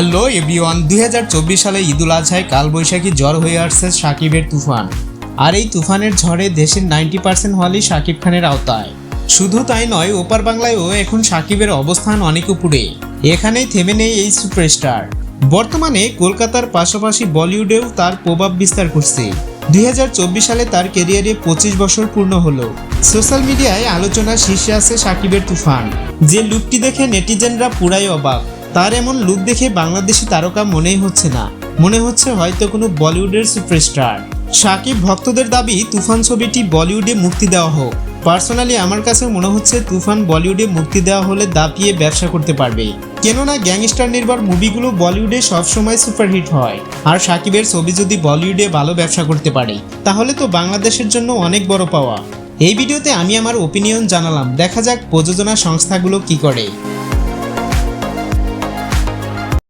Hello everyone, 2024 সালে ঈদুল আজহায় কালবৈশাখী ঝড় হয়ে আসছে শাকিবের তুফান। আর এই তুফানের ঝড়ে দেশের 90% হলই শাকিব খানের আওতায়। শুধু তাই নয়, ওপার বাংলায়ও এখন শাকিবের অবস্থান অনেক উপরে। এখানেই থেমে নেই এই সুপারস্টার। বর্তমানে কলকাতার পাশাপাশি বলিউডেও তার প্রভাব বিস্তার করছে। 2024 সালে তার ক্যারিয়ারে 25 বছর পূর্ণ হলো। সোশ্যাল মিডিয়ায় আলোচনার শীর্ষে আছে শাকিবের তুফান। যে লুকটি দেখে নেটিজেনরা পুরাই অবাক। তার এমন লুক দেখে বাংলাদেশি তারকা মনেই হচ্ছে না, মনে হচ্ছে হয়তো কোনো বলিউডের সুপারস্টার। শাকিব ভক্তদের দাবি তুফান ছবিটি বলিউডে মুক্তি দেওয়া হোক। পার্সোনালি আমার কাছে মনে হচ্ছে তুফান বলিউডে মুক্তি দেওয়া হলে দাপিয়ে ব্যবসা করতে পারবে, কেননা গ্যাংস্টার নির্ভর মুভিগুলো বলিউডে সবসময় সুপারহিট হয়। আর শাকিবের ছবি যদি বলিউডে ভালো ব্যবসা করতে পারে তাহলে তো বাংলাদেশের জন্য অনেক বড় পাওয়া। এই ভিডিওতে আমি আমার ওপিনিয়ন জানালাম, দেখা যাক প্রযোজনা সংস্থাগুলো কি করে।